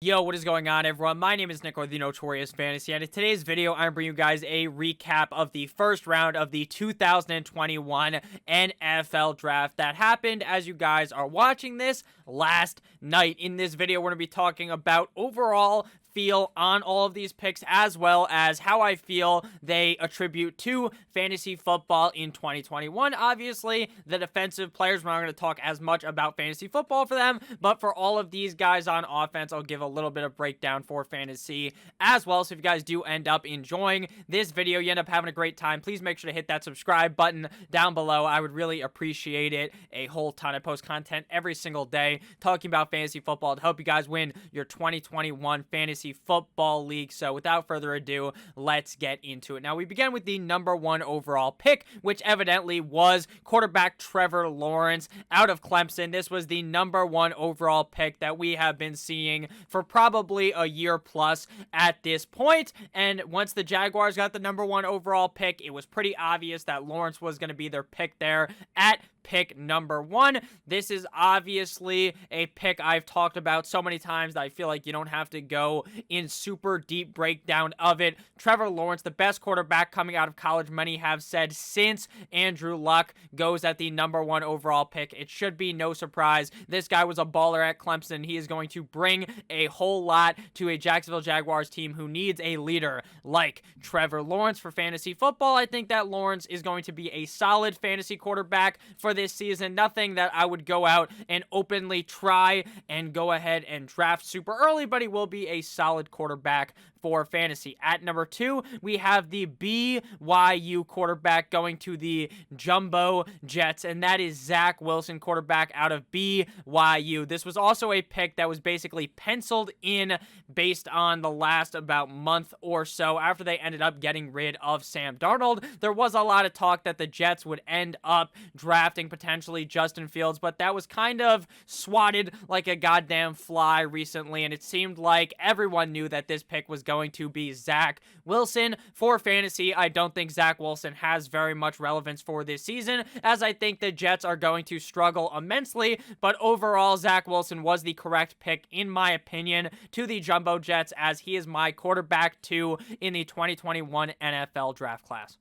Yo, what is going on, everyone? My name is Nick, or the Notorious Fantasy, and in today's video, I'm bringing you guys a recap of the first round of the 2021 NFL Draft that happened as you guys are watching this last night. In this video, we're going to be talking about overall feel on all of these picks, as well as how I feel they attribute to fantasy football in 2021. Obviously, the defensive players, we're not going to talk as much about fantasy football for them, but for all of these guys on offense, I'll give a little bit of breakdown for fantasy as well. So if you guys do end up enjoying this video, you end up having a great time, please make sure to hit that subscribe button down below. I would really appreciate it a whole ton. I post content every single day talking about fantasy football to help you guys win your 2021 fantasy football league. So without further ado, let's get into it. Now we begin with the number 1 overall pick, which evidently was quarterback Trevor Lawrence out of Clemson. This was the number 1 overall pick that we have been seeing for probably a year plus at this point. And once the Jaguars got the number 1 overall pick, it was pretty obvious that Lawrence was going to be their pick there at pick number 1. This is obviously a pick I've talked about so many times that I feel like you don't have to go in super deep breakdown of it. Trevor Lawrence, the best quarterback coming out of college, many have said, since Andrew Luck goes at the number 1 overall pick. It should be no surprise. This guy was a baller at Clemson. He is going to bring a whole lot to a Jacksonville Jaguars team who needs a leader like Trevor Lawrence for fantasy football. I think that Lawrence is going to be a solid fantasy quarterback for this season. Nothing that I would go out and openly try and go ahead and draft super early, but he will be a solid quarterback for fantasy. At number 2, we have the BYU quarterback going to the Jumbo Jets, and that is Zach Wilson, quarterback out of BYU. This was also a pick that was basically penciled in based on the last about month or so after they ended up getting rid of Sam Darnold. There was a lot of talk that the Jets would end up drafting potentially Justin Fields, but that was kind of swatted like a goddamn fly recently, and it seemed like everyone knew that this pick was going to be Zach Wilson. For fantasy, I don't think Zach Wilson has very much relevance for this season, as I think the Jets are going to struggle immensely, but overall, Zach Wilson was the correct pick, in my opinion, to the Jumbo Jets, as he is my quarterback 2 in the 2021 NFL draft class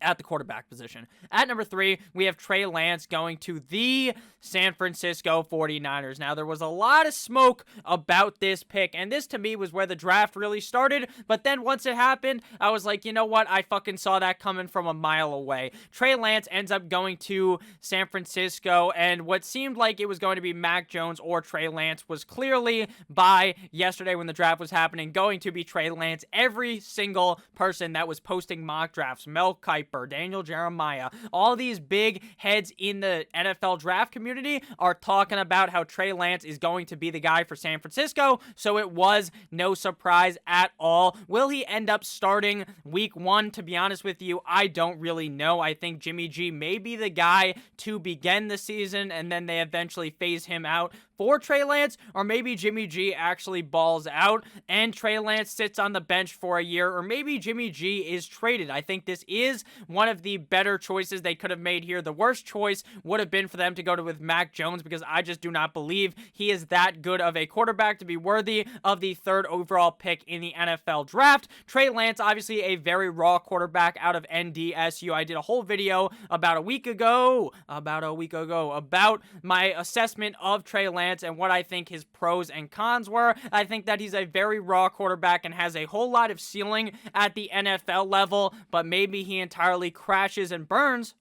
at the quarterback position. At number 3, we have Trey Lance going to the San Francisco 49ers. Now, there was a lot of smoke about this pick, and this to me was where the draft really started, but then once it happened, I was like, you know what? I fucking saw that coming from a mile away. Trey Lance ends up going to San Francisco, and what seemed like it was going to be Mac Jones or Trey Lance was clearly, by yesterday when the draft was happening, going to be Trey Lance. Every single person that was posting mock drafts, Mel Kiper, Daniel Jeremiah, all these big heads in the NFL draft community are talking about how Trey Lance is going to be the guy for San Francisco, so it was no surprise at all. Will he end up starting week 1? To be honest with you, I don't really know. I think Jimmy G may be the guy to begin the season, and then they eventually phase him out for Trey Lance, or maybe Jimmy G actually balls out and Trey Lance sits on the bench for a year, or maybe Jimmy G is traded. I think this is one of the better choices they could have made here. The worst choice would have been for them to go with Mac Jones, because I just do not believe he is that good of a quarterback to be worthy of the 3rd overall pick in the NFL draft. Trey Lance, obviously a very raw quarterback out of NDSU. I did a whole video about a week ago about my assessment of Trey Lance and what I think his pros and cons were. I think that he's a very raw quarterback and has a whole lot of ceiling at the NFL level, but maybe he entirely crashes and burns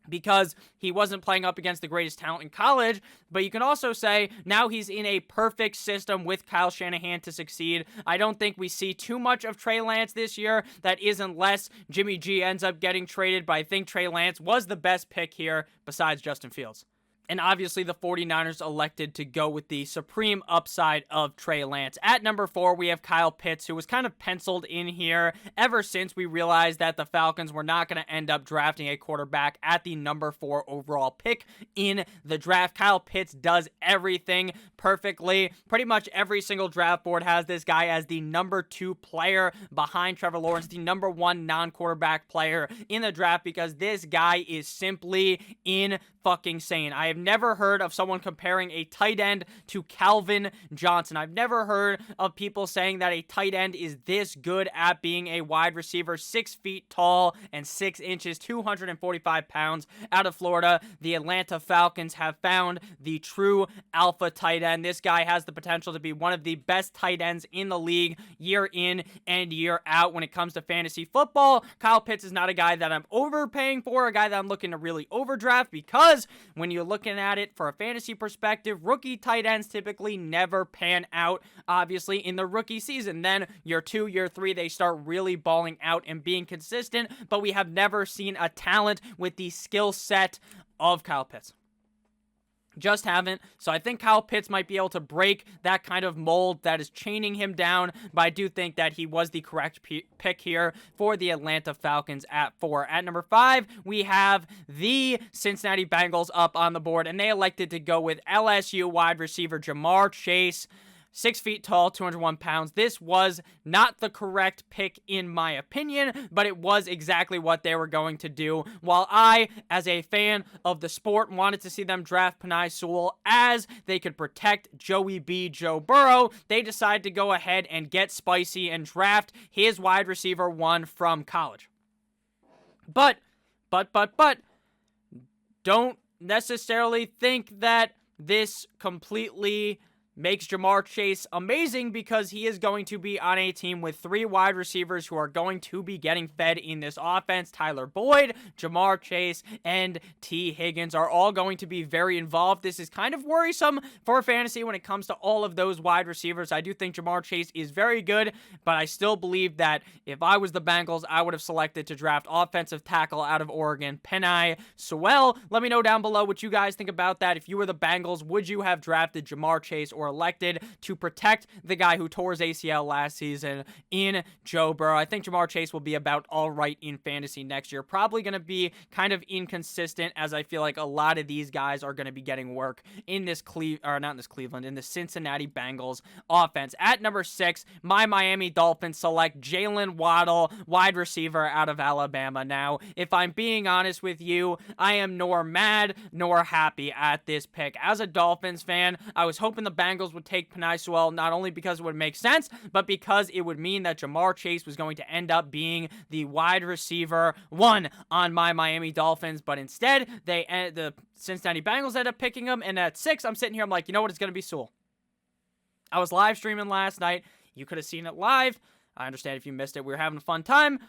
because he wasn't playing up against the greatest talent in college. But you can also say now he's in a perfect system with Kyle Shanahan to succeed. I don't think we see too much of Trey Lance this year. That is, unless Jimmy G ends up getting traded, but I think Trey Lance was the best pick here besides Justin Fields. And obviously, the 49ers elected to go with the supreme upside of Trey Lance. At number 4, we have Kyle Pitts, who was kind of penciled in here ever since we realized that the Falcons were not going to end up drafting a quarterback at the number 4 overall pick in the draft. Kyle Pitts does everything perfectly. Pretty much every single draft board has this guy as the number 2 player behind Trevor Lawrence, the number 1 non-quarterback player in the draft, because this guy is simply in fucking insane. I have never heard of someone comparing a tight end to Calvin Johnson. I've never heard of people saying that a tight end is this good at being a wide receiver. 6 feet tall and 6 inches, 245 pounds, out of Florida. The Atlanta Falcons have found the true alpha tight end. This guy has the potential to be one of the best tight ends in the league year in and year out. When it comes to fantasy football, Kyle Pitts is not a guy that I'm overpaying for, a guy that I'm looking to really overdraft, because when you're looking at it for a fantasy perspective, rookie tight ends typically never pan out, obviously, in the rookie season. Then year 2, year 3, they start really balling out and being consistent, but we have never seen a talent with the skill set of Kyle Pitts. Just haven't. So I think Kyle Pitts might be able to break that kind of mold that is chaining him down, but I do think that he was the correct pick here for the Atlanta Falcons at 4. At number 5, we have the Cincinnati Bengals up on the board, and they elected to go with LSU wide receiver Ja'Marr Chase. 6 feet tall, 201 pounds. This was not the correct pick in my opinion, but it was exactly what they were going to do. While I, as a fan of the sport, wanted to see them draft Penei Sewell as they could protect Joey B. Joe Burrow, they decided to go ahead and get spicy and draft his wide receiver 1 from college. But, don't necessarily think that this completely makes Ja'Marr Chase amazing, because he is going to be on a team with 3 wide receivers who are going to be getting fed in this offense. Tyler Boyd, Ja'Marr Chase, and T. Higgins are all going to be very involved. This is kind of worrisome for fantasy when it comes to all of those wide receivers. I do think Ja'Marr Chase is very good, but I still believe that if I was the Bengals, I would have selected to draft offensive tackle out of Oregon, Penei Sewell. Let me know down below what you guys think about that. If you were the Bengals, would you have drafted Ja'Marr Chase or elected to protect the guy who tore his ACL last season in Joe Burrow? I think Ja'Marr Chase will be about all right in fantasy next year. Probably going to be kind of inconsistent, as I feel like a lot of these guys are going to be getting work in this in the Cincinnati Bengals offense. At number 6, my Miami Dolphins select Jalen Waddle, wide receiver out of Alabama. Now, if I'm being honest with you, I am nor mad nor happy at this pick. As a Dolphins fan, I was hoping the Bengals would take Penei Sewell, not only because it would make sense, but because it would mean that Ja'Marr Chase was going to end up being the wide receiver 1 on my Miami Dolphins. But instead, the Cincinnati Bengals ended up picking him, and at 6, I'm sitting here, I'm like, you know what, it's going to be Sewell. I was live streaming last night. You could have seen it live. I understand if you missed it. We were having a fun time.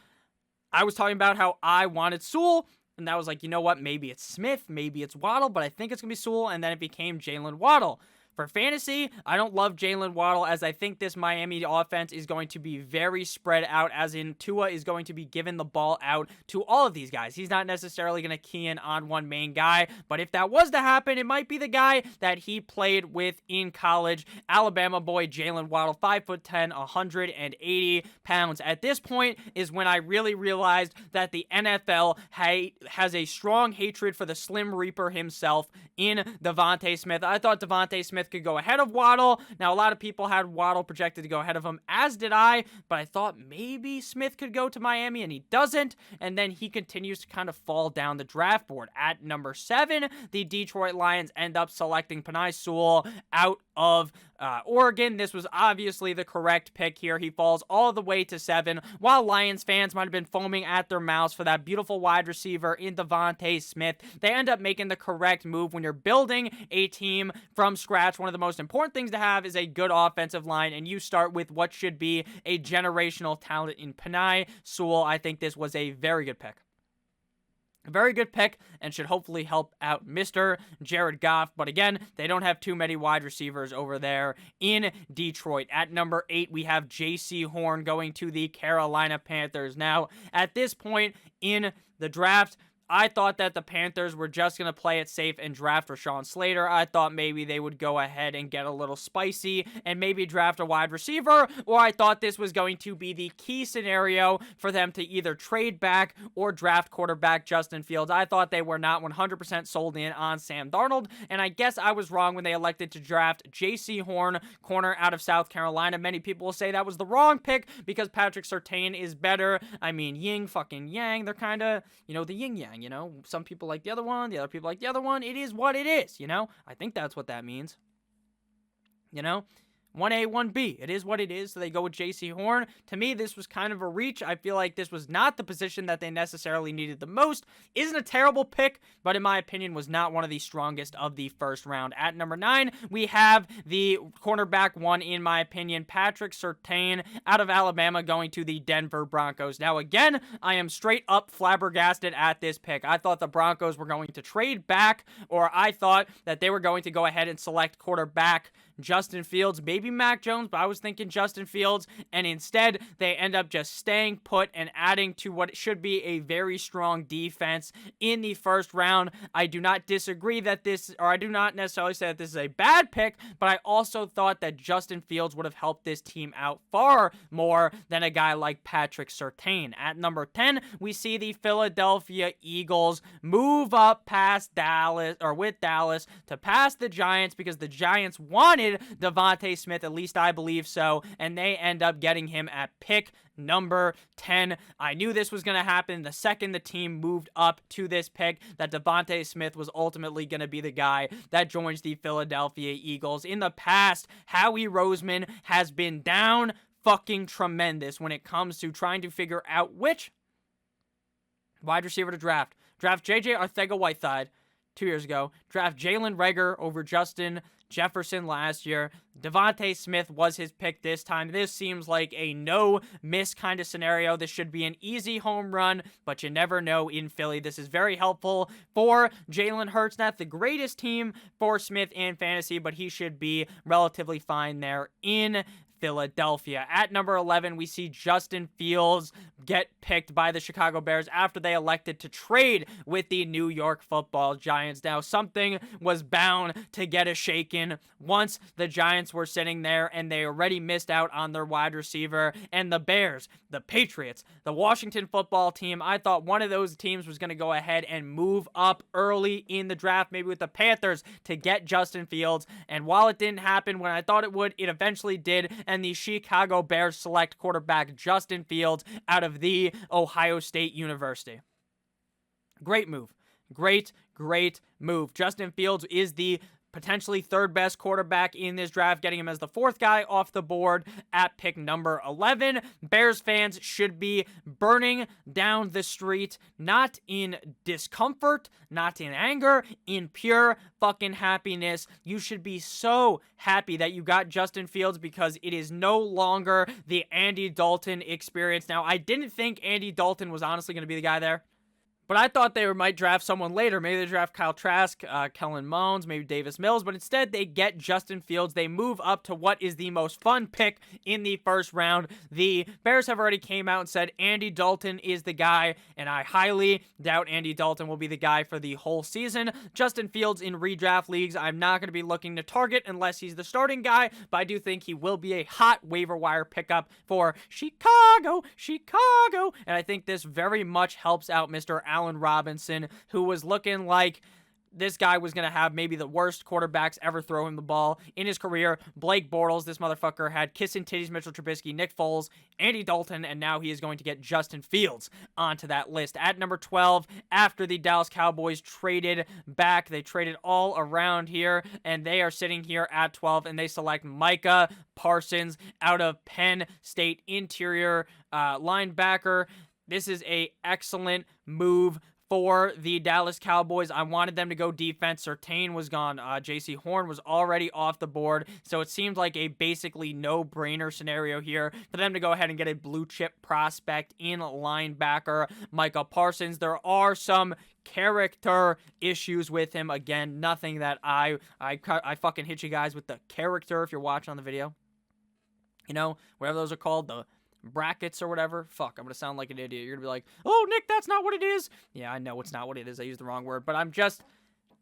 I was talking about how I wanted Sewell, and that was like, you know what, maybe it's Smith, maybe it's Waddle, but I think it's going to be Sewell, and then it became Jalen Waddle. For fantasy, I don't love Jalen Waddle, as I think this Miami offense is going to be very spread out, as in Tua is going to be giving the ball out to all of these guys. He's not necessarily going to key in on one main guy, but if that was to happen, it might be the guy that he played with in college. Alabama boy Jalen Waddle, 5'10", 180 pounds. At this point is when I really realized that the NFL has a strong hatred for the Slim Reaper himself in Devontae Smith. I thought Devontae Smith could go ahead of Waddle. Now, a lot of people had Waddle projected to go ahead of him, as did I, but I thought maybe Smith could go to Miami, and he doesn't, and then he continues to kind of fall down the draft board. At number 7, the Detroit Lions end up selecting Penei Sewell out of Oregon. This was obviously the correct pick here. He falls all the way to 7, while Lions fans might have been foaming at their mouths for that beautiful wide receiver in Devontae Smith. They end up making the correct move. When you're building a team from scratch, one of the most important things to have is a good offensive line, and you start with what should be a generational talent in Penei Sewell. I think this was a very good pick. A very good pick, and should hopefully help out Mr. Jared Goff. But again, they don't have too many wide receivers over there in Detroit. At number 8, we have J.C. Horn going to the Carolina Panthers. Now, at this point in the draft, I thought that the Panthers were just going to play it safe and draft Rashawn Slater. I thought maybe they would go ahead and get a little spicy and maybe draft a wide receiver, or I thought this was going to be the key scenario for them to either trade back or draft quarterback Justin Fields. I thought they were not 100% sold in on Sam Darnold, and I guess I was wrong when they elected to draft J.C. Horn, corner out of South Carolina. Many people will say that was the wrong pick because Patrick Surtain is better. I mean, yin fucking yang. They're kind of, the yin yang. saying, you know? Some people like the other one, the other people like the other one. It is what it is, you know? I think that's what that means. You know? 1A, 1B. It is what it is. So they go with J.C. Horn. To me, this was kind of a reach. I feel like this was not the position that they necessarily needed the most. Isn't a terrible pick, but in my opinion, was not one of the strongest of the first round. At number 9, we have the cornerback one, in my opinion, Patrick Surtain out of Alabama, going to the Denver Broncos. Now, again, I am straight up flabbergasted at this pick. I thought the Broncos were going to trade back, or I thought that they were going to go ahead and select quarterback Justin Fields, maybe Mac Jones, but I was thinking Justin Fields, and instead they end up just staying put and adding to what should be a very strong defense in the first round. I do not disagree that I do not necessarily say that this is a bad pick, but I also thought that Justin Fields would have helped this team out far more than a guy like Patrick Surtain. At number 10, we see the Philadelphia Eagles move up past Dallas, or with Dallas, to pass the Giants, because the Giants wanted Devontae Smith, at least I believe so, and they end up getting him at pick number 10. I knew this was going to happen the second the team moved up to this pick, that Devontae Smith was ultimately going to be the guy that joins the Philadelphia Eagles. In the past, Howie Roseman has been down fucking tremendous when it comes to trying to figure out which wide receiver to draft. Draft J.J. Arcega-Whiteside 2 years ago. Draft Jalen Reagor over Justin Jefferson last year. Devontae Smith was his pick this time. This seems like a no-miss kind of scenario. This should be an easy home run, but you never know in Philly. This is very helpful for Jalen Hurts. Not the greatest team for Smith in fantasy, but he should be relatively fine there in Philadelphia. At number 11, we see Justin Fields get picked by the Chicago Bears after they elected to trade with the New York Football Giants. Now, something was bound to get a shaken once the Giants were sitting there and they already missed out on their wide receiver, and the Bears, the Patriots, the Washington Football Team, I thought one of those teams was going to go ahead and move up early in the draft, maybe with the Panthers, to get Justin Fields. And while it didn't happen when I thought it would, it eventually did, and the Chicago Bears select quarterback Justin Fields out of the Ohio State University. Great move. Great move. Justin Fields is the potentially third best quarterback in this draft, getting him as the fourth guy off the board at pick number 11. Bears fans should be burning down the street, not in discomfort, not in anger, in pure fucking happiness. You should be so happy that you got Justin Fields, because it is no longer the Andy Dalton experience. Now, I didn't think Andy Dalton was honestly going to be the guy there, but I thought they might draft someone later. Maybe they draft Kyle Trask, Kellen Mond, maybe Davis Mills. But instead, they get Justin Fields. They move up to what is the most fun pick in the first round. The Bears have already came out and said Andy Dalton is the guy, and I highly doubt Andy Dalton will be the guy for the whole season. Justin Fields in redraft leagues, I'm not going to be looking to target unless he's the starting guy, but I do think he will be a hot waiver wire pickup for Chicago. And I think this very much helps out Mr. Allen Robinson, who was looking like this guy was going to have maybe the worst quarterbacks ever throw him the ball in his career. Blake Bortles, this motherfucker, had kissing titties Mitchell Trubisky, Nick Foles, Andy Dalton, and now he is going to get Justin Fields onto that list. At number 12, after the Dallas Cowboys traded back, they traded all around here, and they are sitting here at 12, and they select Micah Parsons out of Penn State, interior linebacker. This is a excellent move for the Dallas Cowboys. I wanted them to go defense. Surtain was gone. J.C. Horn was already off the board, so it seemed like a basically no-brainer scenario here for them to go ahead and get a blue-chip prospect in linebacker, Micah Parsons. There are some character issues with him. Again, nothing that I fucking hit you guys with the character if you're watching on the video. You know, whatever those are called, the brackets or whatever. Fuck, I'm gonna sound like an idiot. You're gonna be like, oh, Nick, that's not what it is. Yeah, I know it's not what it is. I used the wrong word, but I'm just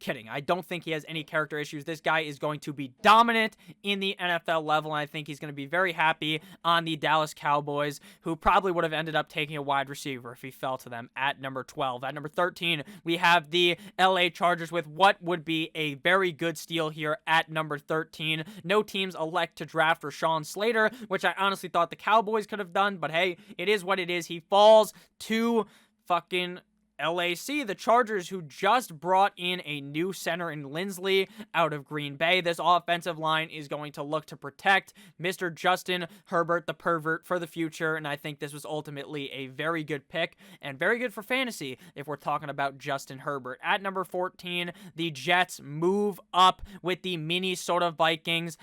kidding. I don't think he has any character issues. This guy is going to be dominant in the NFL level, and I think he's going to be very happy on the Dallas Cowboys, who probably would have ended up taking a wide receiver if he fell to them at number 12. At number 13, we have the LA Chargers with what would be a very good steal here at number 13. No teams elect to draft Rashawn Slater, which I honestly thought the Cowboys could have done, but hey, it is what it is. He falls to fucking LAC, the Chargers, who just brought in a new center in Lindsley out of Green Bay. This offensive line is going to look to protect Mr. Justin Herbert, the pervert, for the future, and I think this was ultimately a very good pick and very good for fantasy if we're talking about Justin Herbert. At number 14, the Jets move up with the Minnesota Vikings.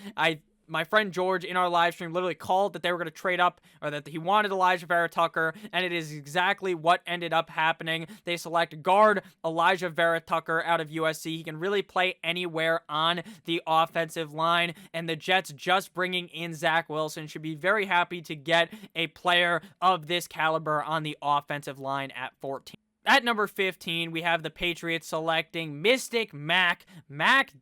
My friend George in our live stream literally called that they were going to trade up, or that he wanted Elijah Vera Tucker, and it is exactly what ended up happening. They select guard Elijah Vera Tucker out of USC. He can really play anywhere on the offensive line, and the Jets just bringing in Zach Wilson should be very happy to get a player of this caliber on the offensive line at 14. At number 15, we have the Patriots selecting Mystic Mac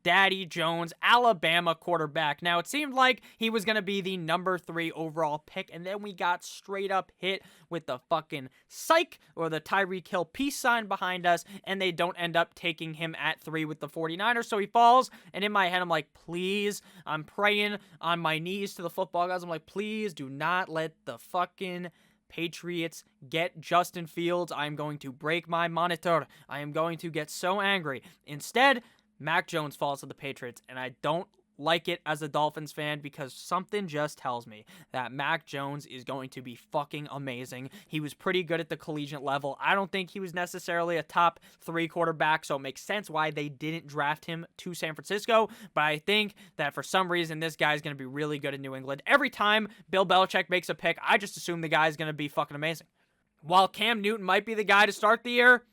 Daddy Jones, Alabama quarterback. Now, it seemed like he was going to be the number 3 overall pick, and then we got straight up hit with the fucking psych, or the Tyreek Hill peace sign behind us, and they don't end up taking him at 3 with the 49ers, so he falls, and in my head, I'm like, please, I'm praying on my knees to the football guys. I'm like, please do not let the fucking Patriots get Justin Fields. I am going to break my monitor. I am going to get so angry. Instead, Mac Jones falls to the Patriots, and I don't like it as a Dolphins fan because something just tells me that Mac Jones is going to be fucking amazing. He was pretty good at the collegiate level. I don't think he was necessarily a top 3 quarterback, so it makes sense why they didn't draft him to San Francisco, but I think that for some reason this guy's going to be really good in New England. Every time Bill Belichick makes a pick, I just assume the guy's going to be fucking amazing. While Cam Newton might be the guy to start the year,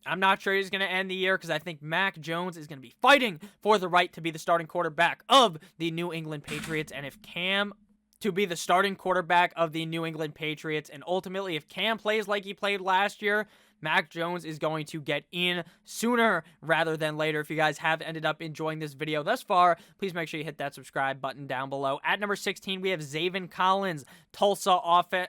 I'm not sure he's going to end the year because I think Mac Jones is going to be fighting for the right to be the starting quarterback of the New England Patriots. And if Cam to be the starting quarterback of the New England Patriots, and ultimately if Cam plays like he played last year, Mac Jones is going to get in sooner rather than later. If you guys have ended up enjoying this video thus far, please make sure you hit that subscribe button down below. At number 16, we have Zaven Collins, Tulsa offensive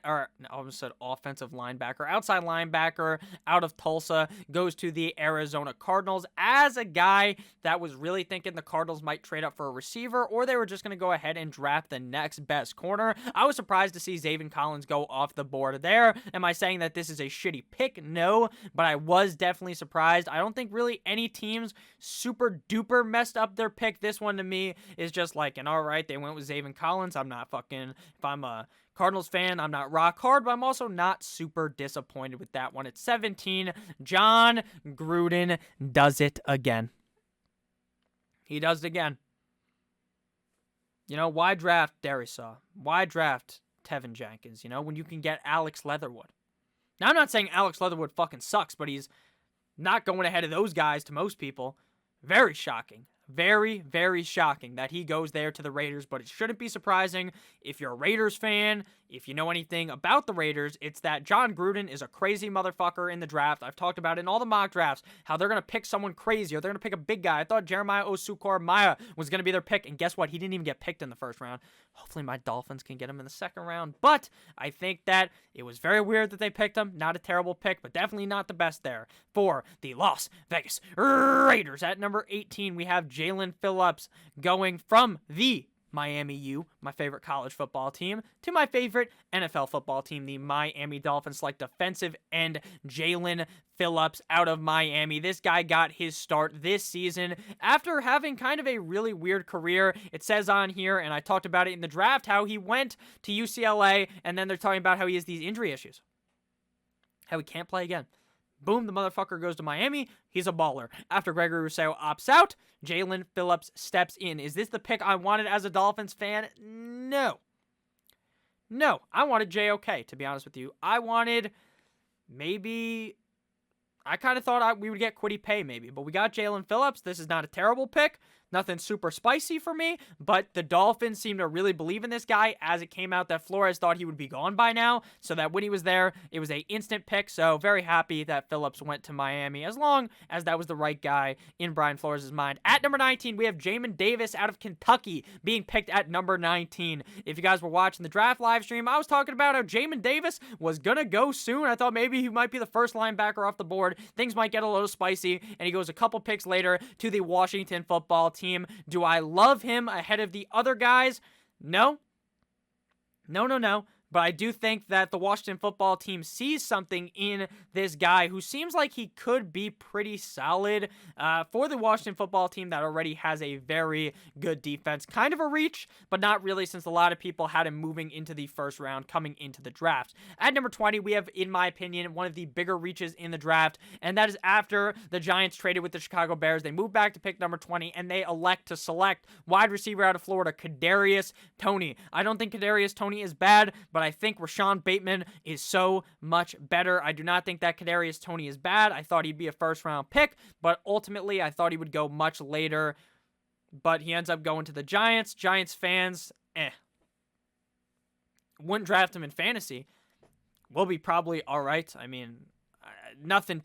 linebacker, outside linebacker out of Tulsa, goes to the Arizona Cardinals as a guy that was really thinking the Cardinals might trade up for a receiver, or they were just going to go ahead and draft the next best corner. I was surprised to see Zaven Collins go off the board there. Am I saying that this is a shitty pick? No. But I was definitely surprised. I don't think really any teams super duper messed up their pick. This one to me is just like an alright, they went with Zaven Collins. I'm not fucking, if I'm a Cardinals fan, I'm not rock hard, but I'm also not super disappointed with that one. At 17, John Gruden does it again. He does it again. You know, why draft Darisaw? Why draft Tevin Jenkins, you know, when you can get Alex Leatherwood? Now, I'm not saying Alex Leatherwood fucking sucks, but he's not going ahead of those guys to most people. Very shocking. Very, very shocking that he goes there to the Raiders, but it shouldn't be surprising if you're a Raiders fan, if you know anything about the Raiders. It's that John Gruden is a crazy motherfucker in the draft. I've talked about it in all the mock drafts, how they're going to pick someone crazy, or they're going to pick a big guy. I thought Jeremiah Owusu-Koramoah was going to be their pick, and guess what? He didn't even get picked in the first round. Hopefully my Dolphins can get him in the second round, but I think that it was very weird that they picked him. Not a terrible pick, but definitely not the best there for the Las Vegas Raiders. At number 18, we have Jalen Phillips going from the Miami U, my favorite college football team, to my favorite NFL football team, the Miami Dolphins. Like defensive end Jalen Phillips out of Miami. This guy got his start this season after having kind of a really weird career. It says on here, and I talked about it in the draft, how he went to UCLA, and then they're talking about how he has these injury issues, how he can't play again. Boom, the motherfucker goes to Miami. He's a baller. After Gregory Rousseau opts out, Jalen Phillips steps in. Is this the pick I wanted as a Dolphins fan? No. No, I wanted JOK, to be honest with you. I wanted maybe, I kind of thought we would get Kwity Paye maybe, but we got Jalen Phillips. This is not a terrible pick. Nothing super spicy for me, but the Dolphins seem to really believe in this guy, as it came out that Flores thought he would be gone by now, so that when he was there, it was an instant pick. So very happy that Phillips went to Miami, as long as that was the right guy in Brian Flores' mind. At number 19, we have Jamin Davis out of Kentucky being picked at number 19. If you guys were watching the draft live stream, I was talking about how Jamin Davis was gonna go soon. I thought maybe he might be the first linebacker off the board. Things might get a little spicy, and he goes a couple picks later to the Washington football team. Do I love him ahead of the other guys? No. No. But I do think that the Washington football team sees something in this guy who seems like he could be pretty solid for the Washington football team that already has a very good defense. Kind of a reach, but not really, since a lot of people had him moving into the first round coming into the draft. At number 20, we have, in my opinion, one of the bigger reaches in the draft, and that is after the Giants traded with the Chicago Bears. They moved back to pick number 20, and they elect to select wide receiver out of Florida, Kadarius Toney. I don't think Kadarius Toney is bad, but I think Rashawn Bateman is so much better. I do not think that Kadarius Toney is bad. I thought he'd be a first-round pick, but ultimately I thought he would go much later. But he ends up going to the Giants. Giants fans, wouldn't draft him in fantasy. Will be probably all right. I mean, nothing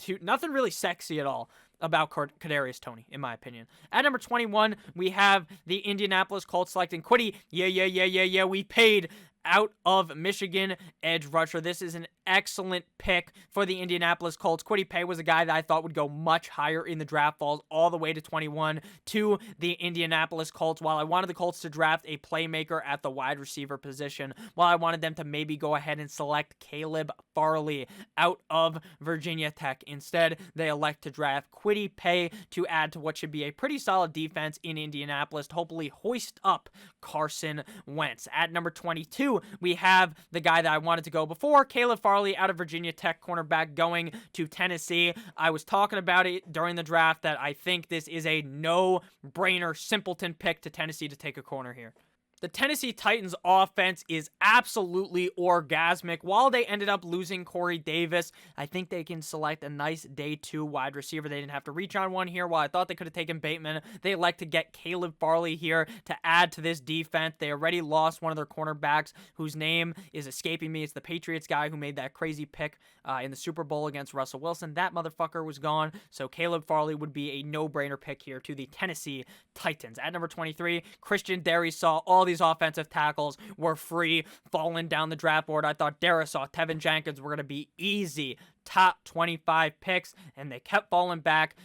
really sexy at all about Kadarius Toney, in my opinion. At number 21, we have the Indianapolis Colts selecting Kwity. Yeah. We paid out of Michigan edge rusher. This is an excellent pick for the Indianapolis Colts. Kwity Paye was a guy that I thought would go much higher in the draft, falls all the way to 21 to the Indianapolis Colts. While I wanted the Colts to draft a playmaker at the wide receiver position, while I wanted them to maybe go ahead and select Caleb Farley out of Virginia Tech, instead they elect to draft Kwity Paye to add to what should be a pretty solid defense in Indianapolis to hopefully hoist up Carson Wentz. At number 22, we have the guy that I wanted to go before, Caleb Farley out of Virginia Tech, cornerback, going to Tennessee. I was talking about it during the draft that I think this is a no-brainer, simpleton pick to Tennessee to take a corner here. The Tennessee Titans offense is absolutely orgasmic. While they ended up losing Corey Davis, I think they can select a nice day 2 wide receiver. They didn't have to reach on one here. While I thought they could have taken Bateman, they elect to get Caleb Farley here to add to this defense. They already lost one of their cornerbacks whose name is escaping me. It's the Patriots guy who made that crazy pick in the Super Bowl against Russell Wilson. That motherfucker was gone, so Caleb Farley would be a no-brainer pick here to the Tennessee Titans. At number 23, Christian Darrisaw. All these offensive tackles were free, falling down the draft board. I thought Darrisaw, Tevin Jenkins were going to be easy top 25 picks, and they kept falling back.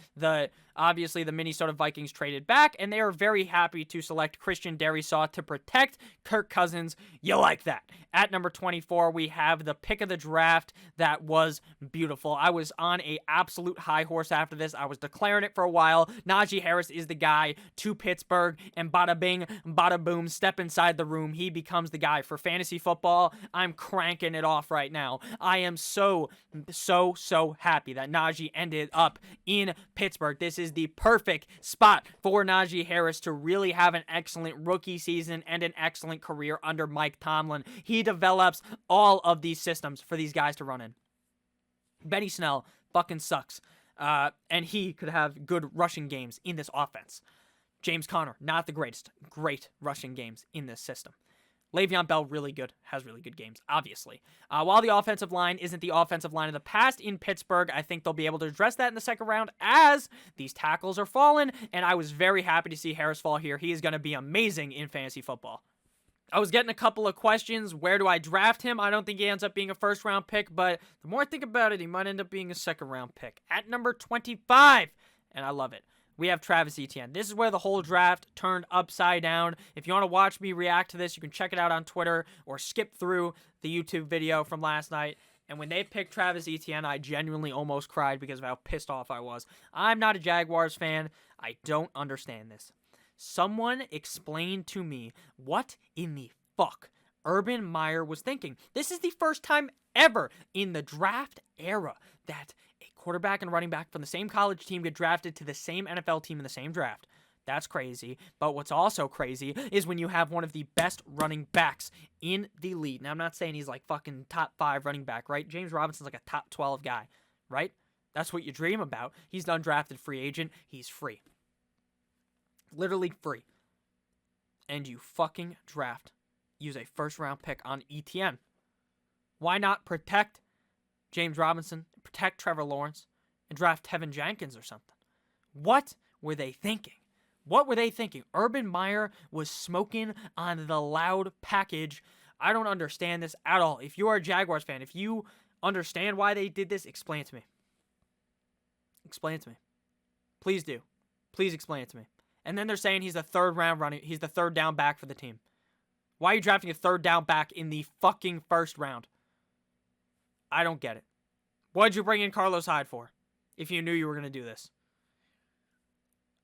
Obviously, the Minnesota Vikings traded back, and they are very happy to select Christian Darrisaw to protect Kirk Cousins. You like that. At number 24, we have the pick of the draft that was beautiful. I was on a absolute high horse after this. I was declaring it for a while. Najee Harris is the guy to Pittsburgh, and bada bing, bada boom, step inside the room. He becomes the guy for fantasy football. I'm cranking it off right now. I am so happy that Najee ended up in Pittsburgh. This is the perfect spot for Najee Harris to really have an excellent rookie season and an excellent career under Mike Tomlin. He develops all of these systems for these guys to run in. Benny Snell fucking sucks. And he could have good rushing games in this offense. James Conner, not the greatest. Great rushing games in this system. Le'Veon Bell, really good, has really good games, obviously. While the offensive line isn't the offensive line of the past in Pittsburgh, I think they'll be able to address that in the second round as these tackles are falling, and I was very happy to see Harris fall here. He is going to be amazing in fantasy football. I was getting a couple of questions. Where do I draft him? I don't think he ends up being a first-round pick, but the more I think about it, he might end up being a second-round pick. At number 25, and I love it, we have Travis Etienne. This is where the whole draft turned upside down. If you want to watch me react to this, you can check it out on Twitter or skip through the YouTube video from last night. And when they picked Travis Etienne, I genuinely almost cried because of how pissed off I was. I'm not a Jaguars fan. I don't understand this. Someone explain to me what in the fuck Urban Meyer was thinking. This is the first time ever in the draft era that a quarterback and running back from the same college team get drafted to the same NFL team in the same draft. That's crazy. But what's also crazy is when you have one of the best running backs in the league. Now, I'm not saying he's like fucking top 5 running back, right? James Robinson's like a top 12 guy, right? That's what you dream about. He's an undrafted free agent. He's free. Literally free. And you fucking use a first-round pick on Etienne. Why not protect James Robinson, protect Trevor Lawrence, and draft Tevin Jenkins or something? What were they thinking? What were they thinking? Urban Meyer was smoking on the loud package. I don't understand this at all. If you are a Jaguars fan, if you understand why they did this, explain it to me. Explain it to me. Please do. Please explain it to me. And then they're saying he's the third down back for the team. Why are you drafting a third down back in the fucking first round? I don't get it. What'd you bring in Carlos Hyde for if you knew you were going to do this?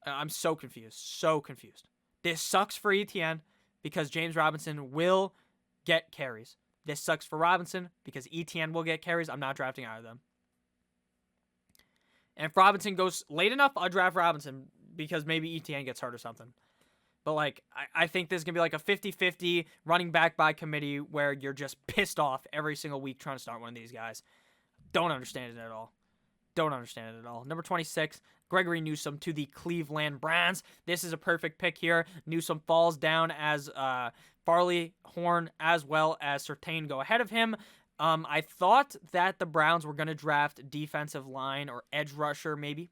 I'm so confused. So confused. This sucks for ETN because James Robinson will get carries. This sucks for Robinson because ETN will get carries. I'm not drafting either of them. And if Robinson goes late enough, I'll draft Robinson because maybe ETN gets hurt or something. But, like, I think this is going to be like a 50-50 running back by committee where you're just pissed off every single week trying to start one of these guys. Don't understand it at all. Don't understand it at all. Number 26, Gregory Newsome to the Cleveland Browns. This is a perfect pick here. Newsome falls down as Farley, Horn, as well as Surtain go ahead of him. I thought that the Browns were going to draft defensive line or edge rusher maybe.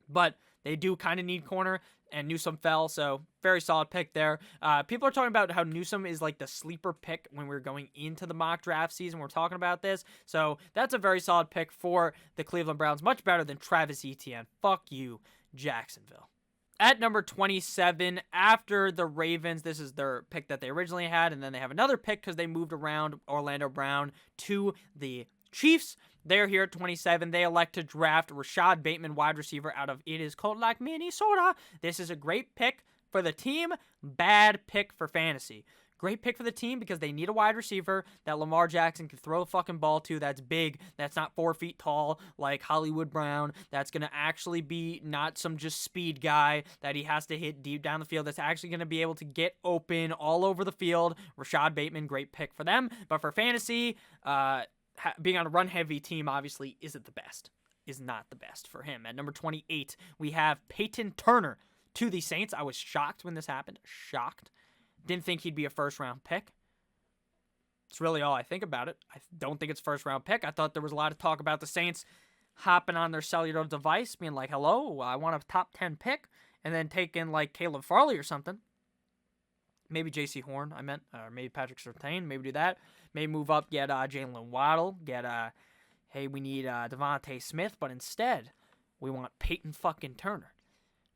But they do kind of need corner, and Newsome fell, so very solid pick there. People are talking about how Newsome is like the sleeper pick when we're going into the mock draft season. We're talking about this, so that's a very solid pick for the Cleveland Browns. Much better than Travis Etienne. Fuck you, Jacksonville. At number 27, after the Ravens, this is their pick that they originally had, and then they have another pick because they moved around Orlando Brown to the Chiefs. They're here at 27. They elect to draft Rashad Bateman, wide receiver out of It Is Cold Like Minnesota. This is a great pick for the team, bad pick for fantasy. Great pick for the team because they need a wide receiver that Lamar Jackson can throw the fucking ball to, that's big, that's not 4 feet tall like Hollywood Brown, that's going to actually be not some just speed guy that he has to hit deep down the field, that's actually going to be able to get open all over the field. Rashad Bateman, great pick for them. But for fantasy, being on a run-heavy team obviously isn't the best. Is not the best for him. At number 28, we have Peyton Turner to the Saints. I was shocked when this happened. Shocked. Didn't think he'd be a first-round pick. It's really all I think about it. I don't think it's a first-round pick. I thought there was a lot of talk about the Saints hopping on their cellular device, being like, hello, I want a top 10 pick, and then taking, like, Caleb Farley or something. Maybe J.C. Horn, I meant, or maybe Patrick Surtain, maybe do that. Maybe move up, get Jalen Waddle, get, hey, we need Devontae Smith, but instead, we want Peyton fucking Turner,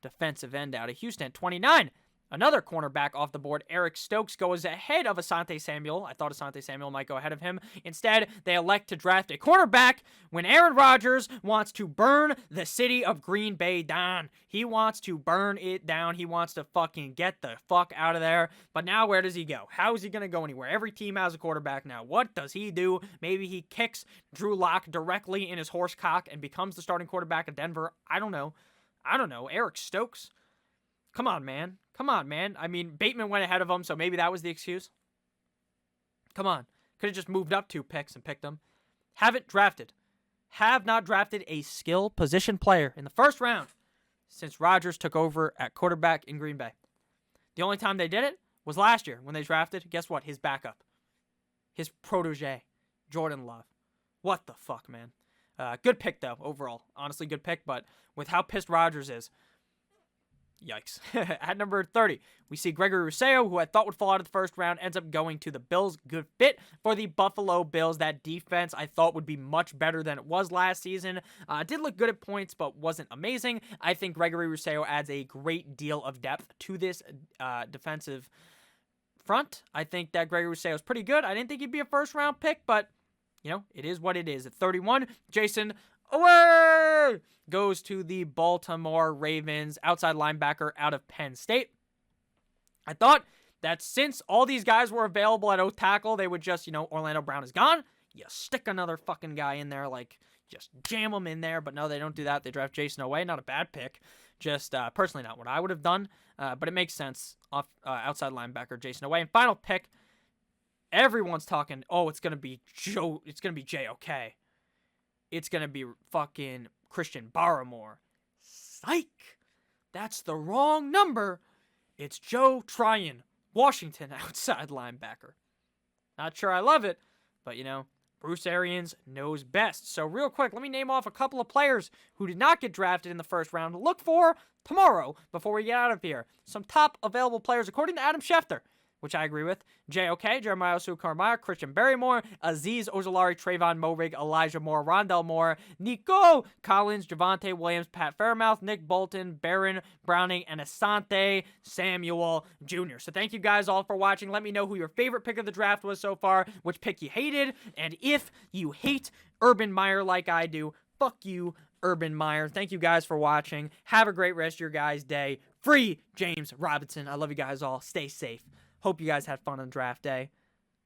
defensive end out of Houston. 29, another cornerback off the board. Eric Stokes goes ahead of Asante Samuel. I thought Asante Samuel might go ahead of him. Instead, they elect to draft a cornerback when Aaron Rodgers wants to burn the city of Green Bay down. He wants to burn it down. He wants to fucking get the fuck out of there. But now where does he go? How is he going to go anywhere? Every team has a quarterback now. What does he do? Maybe he kicks Drew Lock directly in his horse cock and becomes the starting quarterback of Denver. I don't know. Eric Stokes. Come on, man. I mean, Bateman went ahead of him, so maybe that was the excuse. Come on. Could have just moved up 2 picks and picked them. Have not drafted a skill position player in the first round since Rodgers took over at quarterback in Green Bay. The only time they did it was last year when they drafted, guess what? His backup. His protege, Jordan Love. What the fuck, man? Good pick, though, overall. Honestly, good pick, but with how pissed Rodgers is, yikes. At number 30, we see Gregory Rousseau, who I thought would fall out of the first round, ends up going to the Bills. Good fit for the Buffalo Bills. That defense I thought would be much better than it was last season. Did look good at points, but wasn't amazing. I think Gregory Rousseau adds a great deal of depth to this defensive front. I think that Gregory Rousseau is pretty good. I didn't think he'd be a first-round pick, but, you know, it is what it is. At 31, Jason away goes to the Baltimore Ravens, outside linebacker out of Penn State. I thought that since all these guys were available at O-tackle, they would just, Orlando Brown is gone. You stick another fucking guy in there, like, just jam him in there. But no, they don't do that. They draft Jason Away. Not a bad pick. Just personally not what I would have done. But it makes sense. Outside linebacker Jason Away. And final pick, everyone's talking, oh, it's going to be Joe. It's going to be J.O.K. It's going to be fucking Christian Barmore. Psych. That's the wrong number. It's Joe Tryon, Washington outside linebacker. Not sure I love it, but, Bruce Arians knows best. So real quick, let me name off a couple of players who did not get drafted in the first round to look for tomorrow before we get out of here. Some top available players, according to Adam Schefter. which I agree with. J.O.K., Jeremiah Osu-Carmaya, Christian Barrymore, Aziz Ojolari, Trayvon Morig, Elijah Moore, Rondell Moore, Nico Collins, Javonte Williams, Pat Fairmouth, Nick Bolton, Baron Browning, and Asante Samuel Jr. So thank you guys all for watching. Let me know who your favorite pick of the draft was so far, which pick you hated, and if you hate Urban Meyer like I do, fuck you, Urban Meyer. Thank you guys for watching. Have a great rest of your guys' day. Free James Robinson. I love you guys all. Stay safe. Hope you guys had fun on draft day.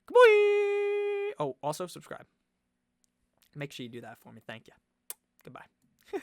Goodbye. Oh, also subscribe. Make sure you do that for me. Thank you. Goodbye.